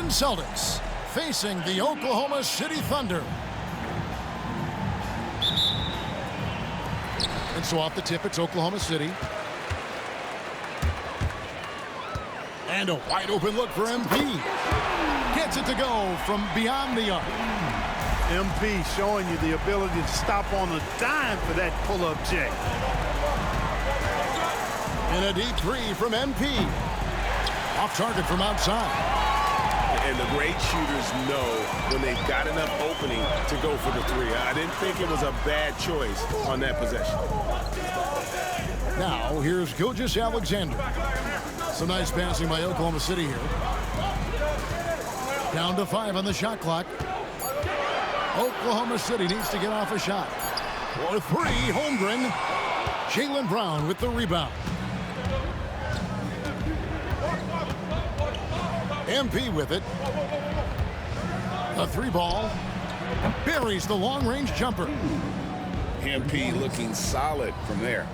Boston Celtics facing the Oklahoma City Thunder. And so off the tip, it's Oklahoma City. And a wide open look for MP. Gets it to go from beyond the arc. MP showing you the ability to stop on a dime for that pull-up J. And a deep three from MP. Off target from outside. And the great shooters know when they've got enough opening to go for the three. I didn't think it was a bad choice on that possession. Now, here's Gilgeous-Alexander. Some nice passing by Oklahoma City here. Down to 5 on the shot clock. Oklahoma City needs to get off a shot. For 3, Holmgren. Jaylen Brown with the rebound. MP with it. A 3 ball. Buries the long-range jumper. MP looking solid from there.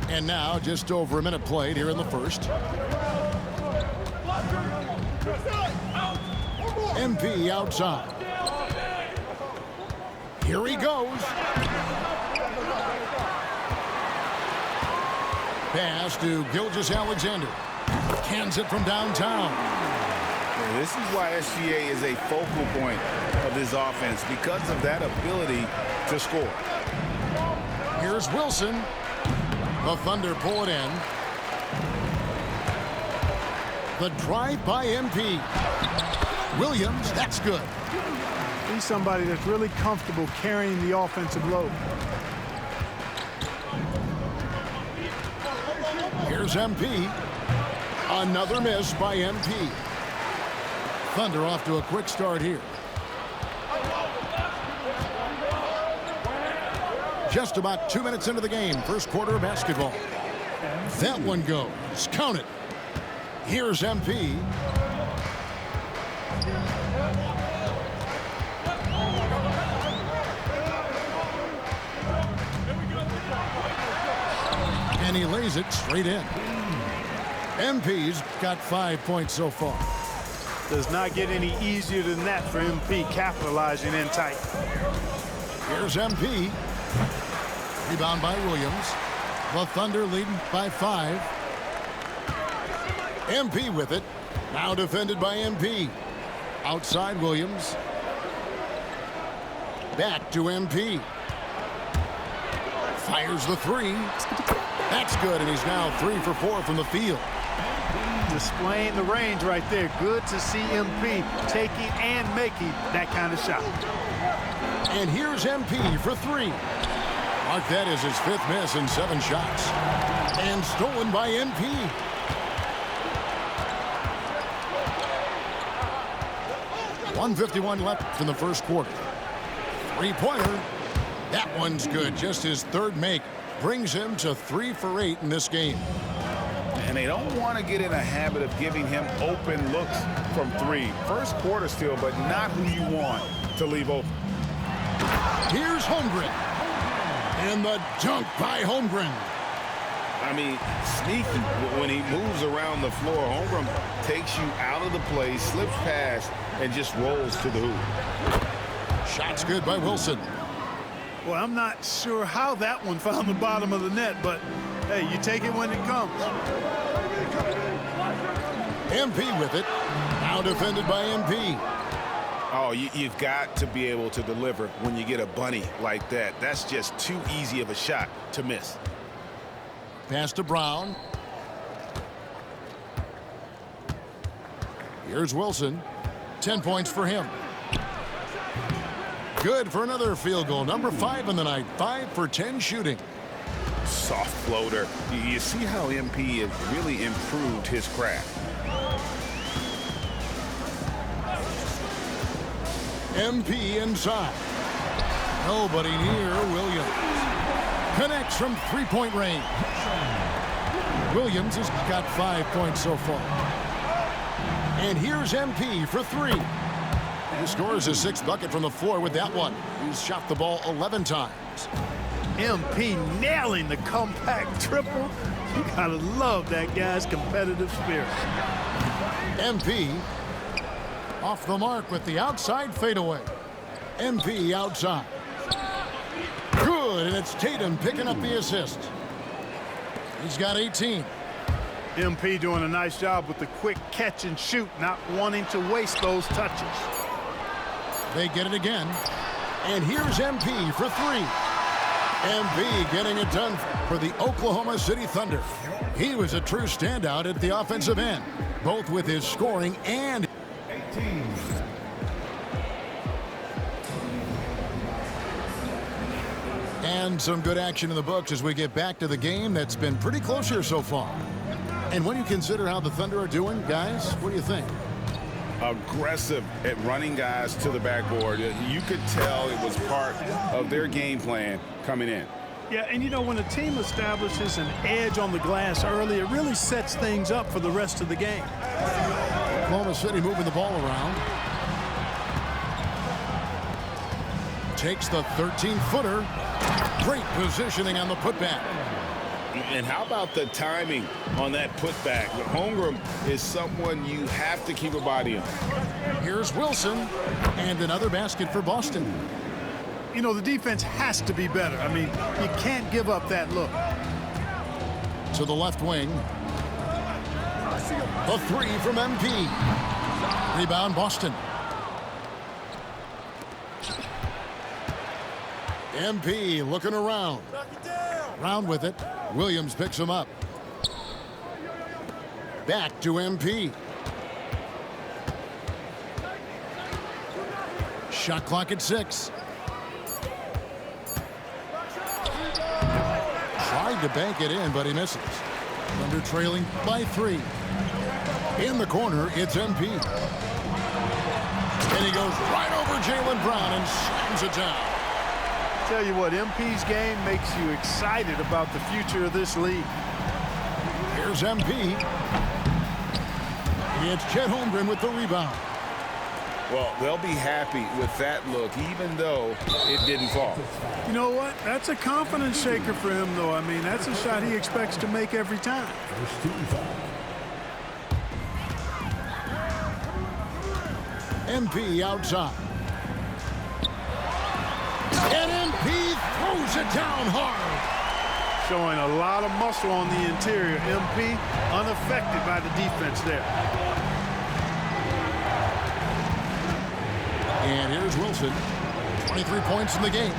And now just over a minute played here in the first. MP outside. Here he goes. Pass to Gilgeous-Alexander. Cans it from downtown. This is why SGA is a focal point of this offense, because of that ability to score. Here's Wilson. The Thunder pull it in. The drive by MP. Williams, that's good. He's somebody that's really comfortable carrying the offensive load. Here's MP. Another miss by MP. Thunder off to a quick start here. Just about 2 minutes into the game, first quarter of basketball. That one goes. Count it. Here's MP. And he lays it straight in. MP's got 5 points so far. Does not get any easier than that for MP capitalizing in tight. Here's MP. Rebound by Williams. The Thunder leading by 5. MP with it. Now defended by MP. Outside Williams. Back to MP. Fires the 3. That's good, and he's now 3 for 4 from the field. Displaying the range right there. Good to see MP taking and making that kind of shot. And here's MP for 3. Mark that as his 5th miss in 7 shots. And stolen by MP. .151 left in the first quarter. 3-pointer. That one's good. Just his 3rd make. Brings him to 3 for 8 in this game. And they don't want to get in a habit of giving him open looks from 3. First quarter still, but not who you want to leave open. Here's Holmgren. And the dunk by Holmgren. I mean, sneaky when he moves around the floor. Holmgren takes you out of the play, slips past, and just rolls to the hoop. Shot's good by Wilson. Well, I'm not sure how that one found the bottom of the net, but hey, you take it when it comes. MP with it. Now defended by MP. Oh, you've got to be able to deliver when you get a bunny like that. That's just too easy of a shot to miss. Pass to Brown. Here's Wilson. 10 points for him. Good for another field goal. Number 5 in the night. 5 for 10 shooting. Soft floater. You see how MP has really improved his craft. MP inside. Nobody near Williams. Connects from 3-point range. Williams has got 5 points so far. And here's MP for 3. He scores his 6th bucket from the floor with that one. He's shot the ball 11 times. MP nailing the compact triple. You gotta love that guy's competitive spirit. MP off the mark with the outside fadeaway. MP outside. Good, and it's Tatum picking up the assist. He's got 18. MP doing a nice job with the quick catch and shoot, not wanting to waste those touches. They get it again. And here's MP for three. MP getting it done for the Oklahoma City Thunder. He was a true standout at the offensive end, both with his scoring and 18. And some good action in the books as we get back to the game that's been pretty close here so far. And when you consider how the Thunder are doing, guys, what do you think? Aggressive at running guys to the backboard. You could tell it was part of their game plan coming in. Yeah, and you know, when a team establishes an edge on the glass early, it really sets things up for the rest of the game. Oklahoma City moving the ball around. Takes the 13-footer. Great positioning on the putback. And how about the timing on that putback? Holmgren is someone you have to keep a body on. Here's Wilson, and another basket for Boston. You know, the defense has to be better. I mean, you can't give up that look. To the left wing. A three from MP. Rebound, Boston. MP looking around. Round with it. Williams picks him up. Back to MP. Shot clock at 6. Tried to bank it in, but he misses. Thunder trailing by 3. In the corner, it's MP. And he goes right over Jaylen Brown and slams it down. Tell you what, MP's game makes you excited about the future of this league. Here's MP. It's Chet Holmgren with the rebound. Well, they'll be happy with that look, even though it didn't fall. You know what? That's a confidence shaker for him, though. I mean, that's a shot he expects to make every time. MP outside. And MP throws it down hard. Showing a lot of muscle on the interior. MP unaffected by the defense there. And here's Wilson. 23 points in the game.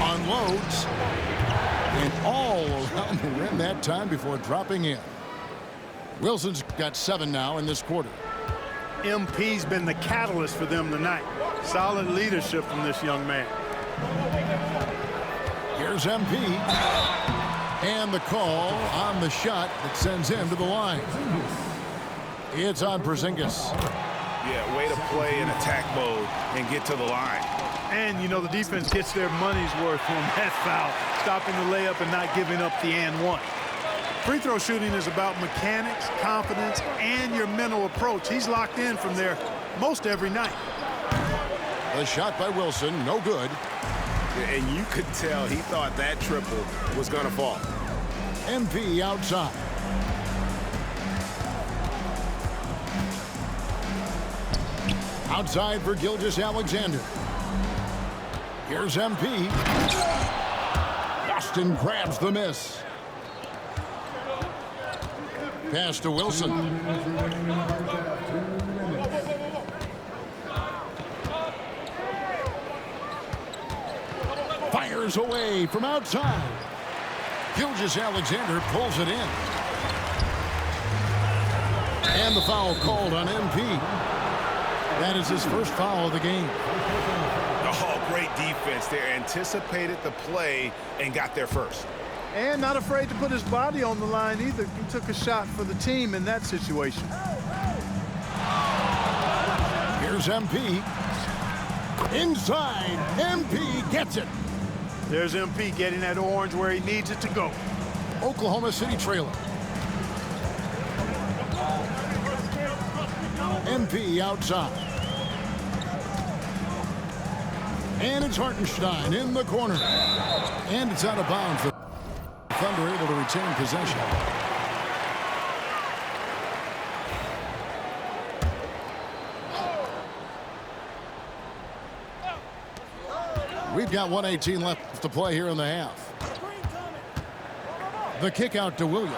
Unloads. And all around the rim that time before dropping in. Wilson's got 7 now in this quarter. MP's been the catalyst for them tonight. Solid leadership from this young man. Here's MP. And the call on the shot that sends him to the line. It's on Porzingis. Yeah, way to play in attack mode and get to the line. And, you know, the defense gets their money's worth on that foul, stopping the layup and not giving up the and one. Free throw shooting is about mechanics, confidence, and your mental approach. He's locked in from there most every night. The shot by Wilson, no good. And you could tell he thought that triple was going to fall. MP outside. Outside for Gilgeous-Alexander. Here's MP. Boston grabs the miss. Pass to Wilson. Fires away from outside. Gilgeous-Alexander pulls it in. And the foul called on MP. That is his first foul of the game. Oh, great defense there. Anticipated the play and got there first. And not afraid to put his body on the line either. He took a shot for the team in that situation. Here's MP. Inside. MP gets it. There's MP getting that orange where he needs it to go. Oklahoma City trailer. MP outside. And it's Hartenstein in the corner. And it's out of bounds for Thunder able to retain possession. We've got 1:18 left to play here in the half. The kick out to Williams.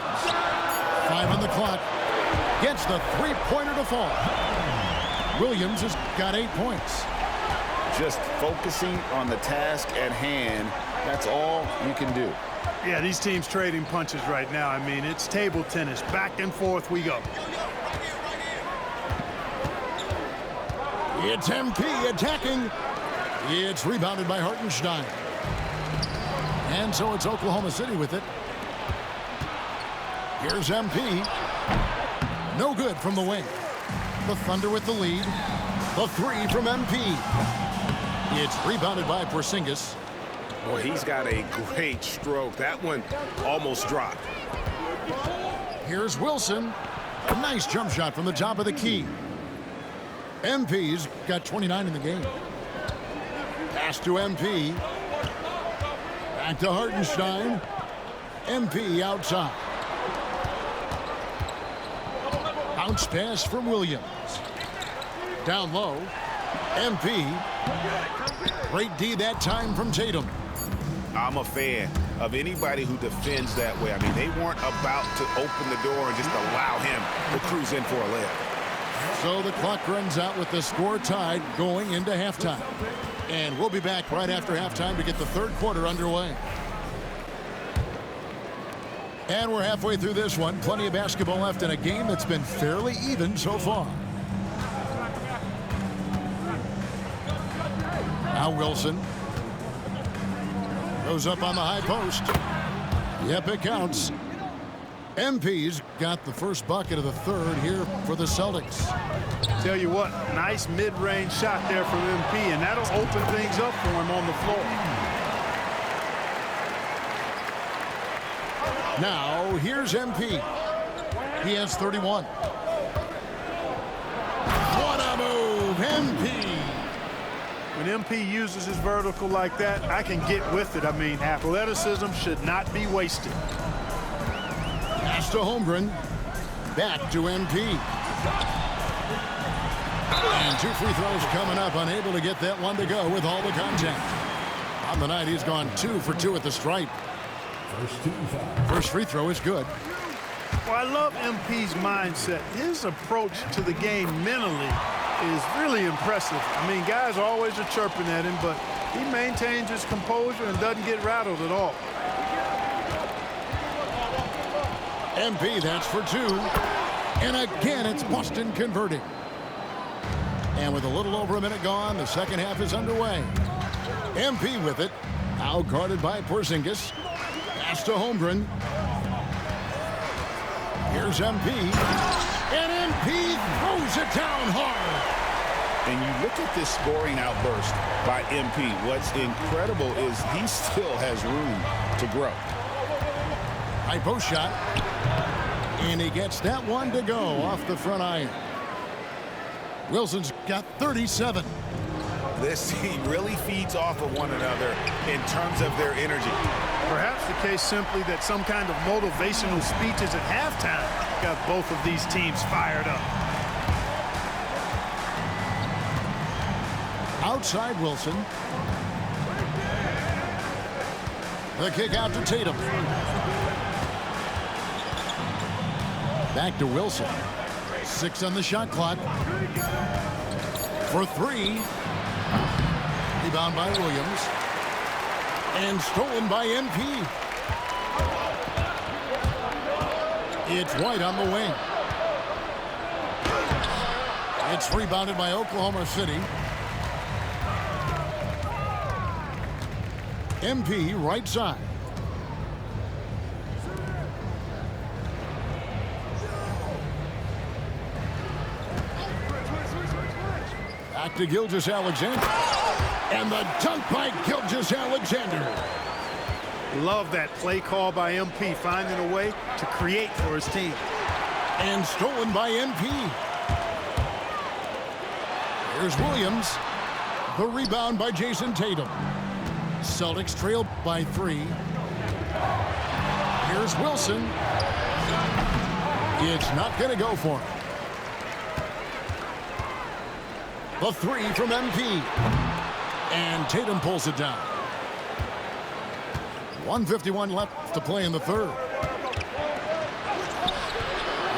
5 on the clock. Gets the three-pointer to fall. Williams has got 8 points. Just focusing on the task at hand. That's all you can do. Yeah, these teams trading punches right now. I mean, it's table tennis. Back and forth we go. It's MP attacking. It's rebounded by Hartenstein. And so it's Oklahoma City with it. Here's MP. No good from the wing. The Thunder with the lead. The three from MP. It's rebounded by Porzingis. Well, he's got a great stroke. That one almost dropped. Here's Wilson. A nice jump shot from the top of the key. MP's got 29 in the game. Pass to MP. Back to Hartenstein. MP outside. Bounce pass from Williams. Down low. MP. Great D that time from Tatum. I'm a fan of anybody who defends that way. I mean, they weren't about to open the door and just allow him to cruise in for a layup. So the clock runs out with the score tied going into halftime. And we'll be back right after halftime to get the third quarter underway. And we're halfway through this one. Plenty of basketball left in a game that's been fairly even so far. Now Wilson. Goes up on the high post. Yep, it counts. MP's got the first bucket of the third here for the Celtics. Tell you what, nice mid-range shot there from MP, and that'll open things up for him on the floor. Now, here's MP. He has 31. What a move, MP. When MP uses his vertical like that, I can get with it. I mean, athleticism should not be wasted. Pass to Holmgren. Back to MP. And 2 free throws coming up. Unable to get that one to go with all the contact. On the night, he's gone 2 for 2 at the stripe. First free throw is good. Well, I love MP's mindset. His approach to the game mentally is really impressive. I mean, guys always are chirping at him, but he maintains his composure and doesn't get rattled at all. MP, that's for 2. And again, it's Boston converting. And with a little over a minute gone, the second half is underway. MP with it. Now guarded by Porzingis. Pass to Holmgren. Here's MP. And MP throws it down hard. And you look at this scoring outburst by MP. What's incredible is he still has room to grow. High post shot. And he gets that one to go off the front iron. Wilson's got 37. This team really feeds off of one another in terms of their energy. Perhaps the case simply that some kind of motivational speeches at halftime got both of these teams fired up. Outside Wilson. The kick out to Tatum. Back to Wilson. 6 on the shot clock. For 3. Rebound by Williams. And stolen by MP. It's White on the wing. It's rebounded by Oklahoma City. MP right side. Back to Gilgeous-Alexander. And the dunk by Gilgeous-Alexander. Love that play call by MP, finding a way to create for his team. And stolen by MP. Here's Williams. The rebound by Jason Tatum. Celtics trail by 3. Here's Wilson. It's not going to go for him. The three from MP. And Tatum pulls it down. 1:51 left to play in the third.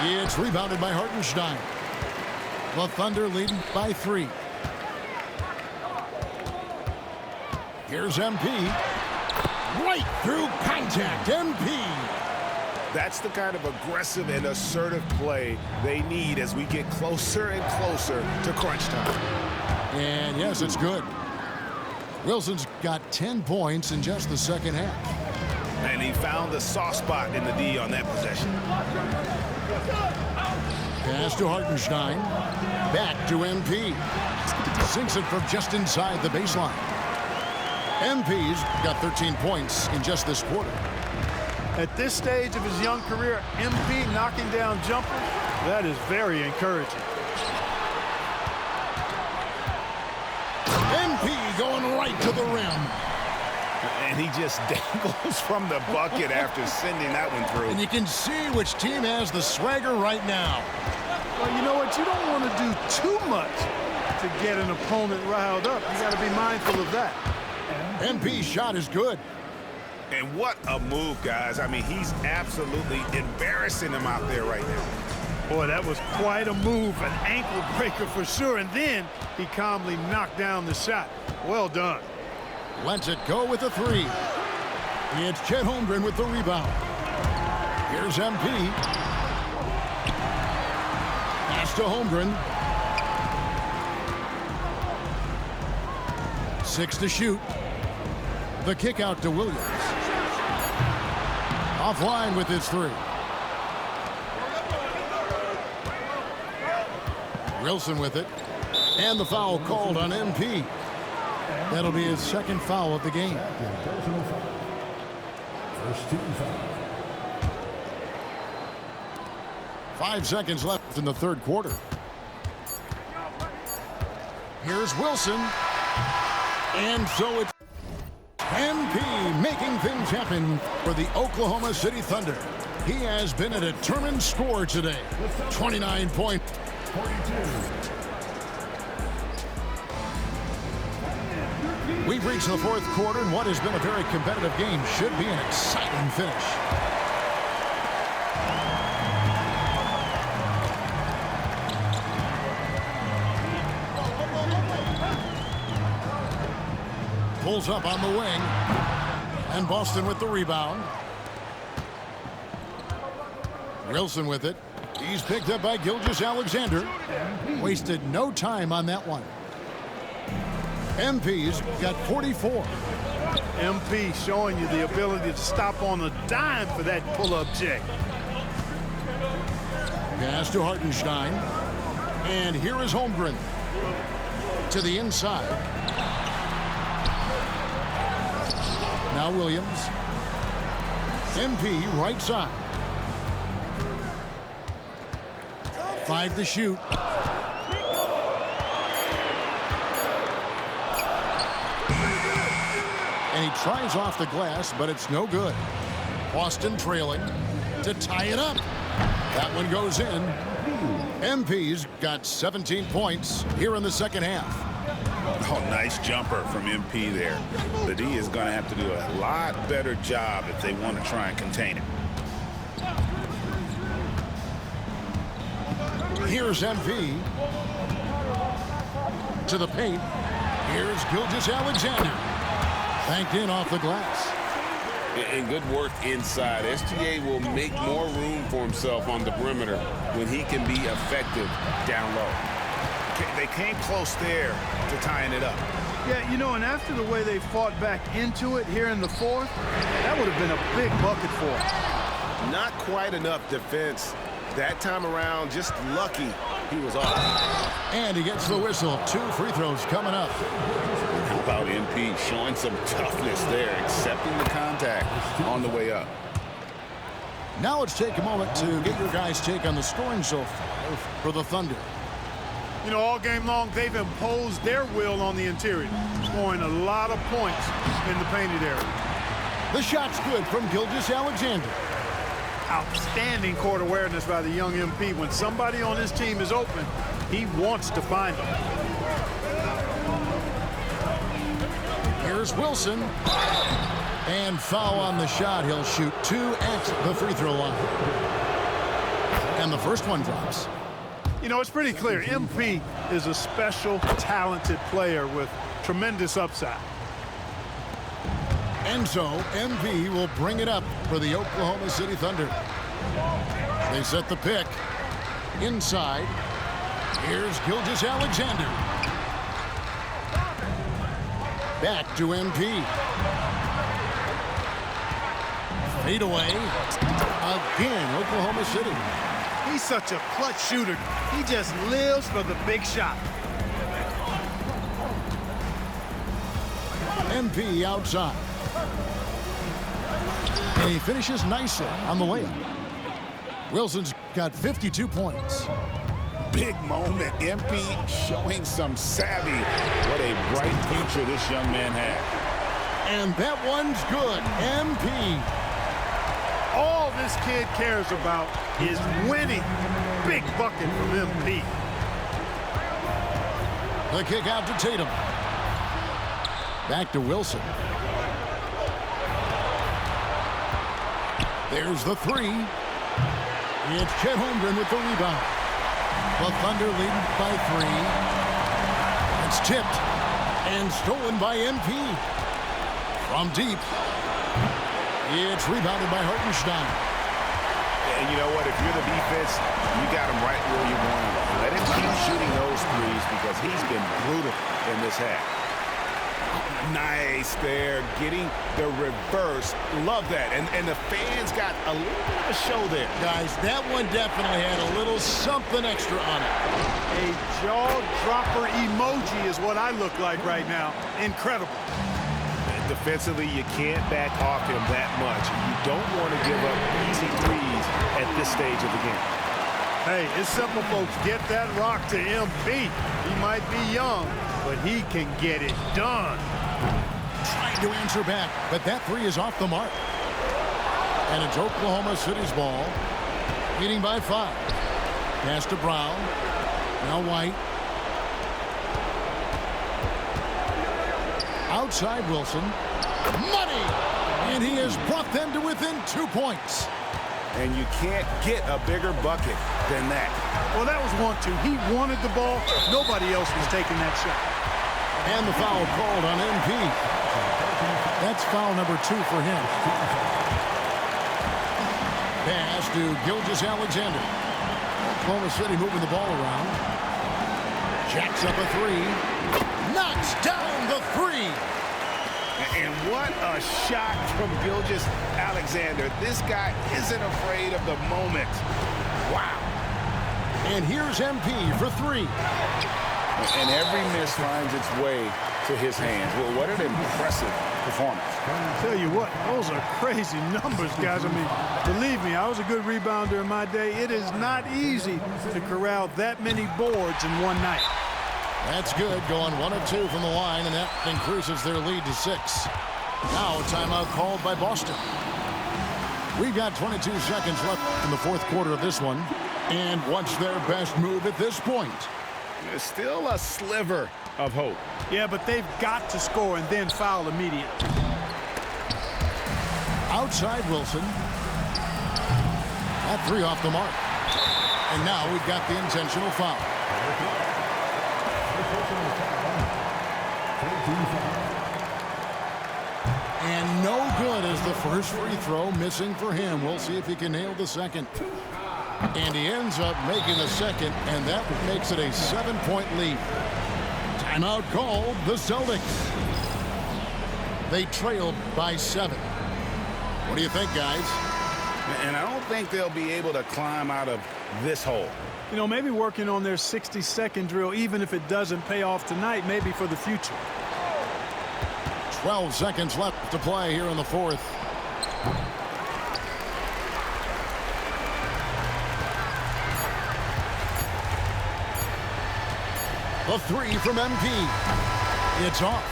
It's rebounded by Hartenstein. The Thunder leading by 3. Here's MP. Right through contact. MP. That's the kind of aggressive and assertive play they need as we get closer and closer to crunch time. And yes, it's good. Wilson's got 10 points in just the second half. And he found the soft spot in the D on that possession. Pass to Hartenstein. Back to MP. Sinks it from just inside the baseline. MP's got 13 points in just this quarter. At this stage of his young career, MP knocking down jumpers, that is very encouraging. MP going right to the rim. And he just dangles from the bucket after sending that one through. And you can see which team has the swagger right now. Well, you know what? You don't want to do too much to get an opponent riled up. You got to be mindful of that. MP's shot is good. And what a move, guys. I mean, he's absolutely embarrassing him out there right now. Boy, that was quite a move, an ankle breaker for sure. And then he calmly knocked down the shot. Well done. Lets it go with a 3. It's Chet Holmgren with the rebound. Here's MP. Pass to Holmgren. 6 to shoot. The kick out to Williams. Offline with his 3. Wilson with it. And the foul called on MP. That'll be his second foul of the game. First team foul. 5 seconds left in the third quarter. Here's Wilson. And so it's MP making things happen for the Oklahoma City Thunder. He has been a determined scorer today. 29 points. 42. We've reached the fourth quarter, and what has been a very competitive game should be an exciting finish. Pulls up on the wing, and Boston with the rebound. Wilson with it. He's picked up by Gilgeous-Alexander. Wasted no time on that one. MP's got 44. MP showing you the ability to stop on a dime for that pull-up check. Pass to Hartenstein. And here is Holmgren. To the inside. Now Williams. MP right side. 5 to shoot. And he tries off the glass, but it's no good. Boston trailing to tie it up. That one goes in. MP's got 17 points here in the second half. Oh, nice jumper from MP there. The D is going to have to do a lot better job if they want to try and contain it. Here's MP. To the paint. Here's Gilgeous-Alexander. Banked in off the glass. And good work inside. SGA will make more room for himself on the perimeter when he can be effective down low. They came close there to tying it up. Yeah, you know, and after the way they fought back into it here in the fourth, that would have been a big bucket for them. Not quite enough defense that time around. Just lucky he was off. And he gets the whistle. 2 free throws coming up. How about MP showing some toughness there, accepting the contact on the way up. Now let's take a moment to get your guys' take on the scoring so far for the Thunder. You know, all game long, they've imposed their will on the interior, scoring a lot of points in the painted area. The shot's good from Gilgeous-Alexander. Outstanding court awareness by the young MP. When somebody on his team is open, he wants to find them. Here's Wilson. And foul on the shot. He'll shoot 2 at the free throw line. And the first one drops. You know, it's pretty clear. MP is a special, talented player with tremendous upside. And so MP will bring it up for the Oklahoma City Thunder. They set the pick. Inside. Here's Gilgeous-Alexander. Back to MP. Fade away. Again, Oklahoma City. He's such a clutch shooter. He just lives for the big shot. MP outside. And he finishes nicely on the layup. Wilson's got 52 points. Big moment. MP showing some savvy. What a bright future this young man has. And that one's good. MP. All this kid cares about is winning. Big bucket from MP. The kick out to Tatum. Back to Wilson. There's the three. It's Chet Holmgren with the rebound. The Thunder lead by 3. It's tipped and stolen by MP. From deep. It's rebounded by Hartenstein. And you know what? If you're the defense, you got him right where you want him. Let him keep shooting those threes because he's been brutal in this half. Nice there, getting the reverse. Love that. And the fans got a little bit of a show there. Guys, that one definitely had a little something extra on it. A jaw-dropper emoji is what I look like right now. Incredible. Defensively, you can't back off him that much. You don't want to give up easy threes at this stage of the game. Hey, it's simple, folks. Get that rock to MP. He might be young, but he can get it done. Trying to answer back, but that three is off the mark. And it's Oklahoma City's ball. Leading by 5. Pass to Brown. Now White. Outside Wilson. Money! And he has brought them to within 2 points. And you can't get a bigger bucket than that. Well, that was 1-2. He wanted the ball. Nobody else was taking that shot. And the foul called on MP. That's foul number 2 for him. Pass to Gilgeous-Alexander. Oklahoma City moving the ball around. Jacks up a 3. Knocks down the 3. And what a shot from Gilgeous-Alexander. This guy isn't afraid of the moment. Wow. And here's MP for 3. And every miss finds its way to his hands. Well, what an impressive performance. I tell you what, those are crazy numbers, guys. I mean, believe me, I was a good rebounder in my day. It is not easy to corral that many boards in one night. That's good, going 1 of 2 from the line, and that increases their lead to 6. Now a timeout called by Boston. We've got 22 seconds left in the 4th quarter of this one. And what's their best move at this point? There's still a sliver of hope. Yeah, but they've got to score and then foul immediately. Outside Wilson. That 3 off the mark. And now we've got the intentional foul. And no good as the first free throw missing for him. We'll see if he can nail the second. And he ends up making the second, and that makes it a 7-point lead. Timeout called the Celtics. They trailed by 7. What do you think, guys? And I don't think they'll be able to climb out of this hole. You know, maybe working on their 60-second drill, even if it doesn't pay off tonight, maybe for the future. 12 seconds left to play here in the 4th. The 3 from MP. It's off.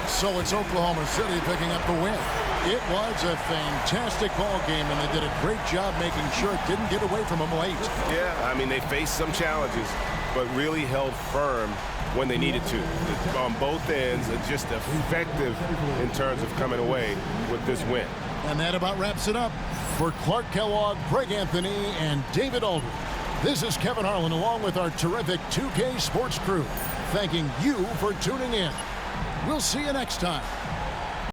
So it's Oklahoma City picking up the win. It was a fantastic ball game, and they did a great job making sure it didn't get away from them late. Yeah, I mean, they faced some challenges, but really held firm when they needed to. On both ends, just effective in terms of coming away with this win. And that about wraps it up. For Clark Kellogg, Greg Anthony, and David Aldridge, this is Kevin Harlan along with our terrific 2K Sports crew, thanking you for tuning in. We'll see you next time.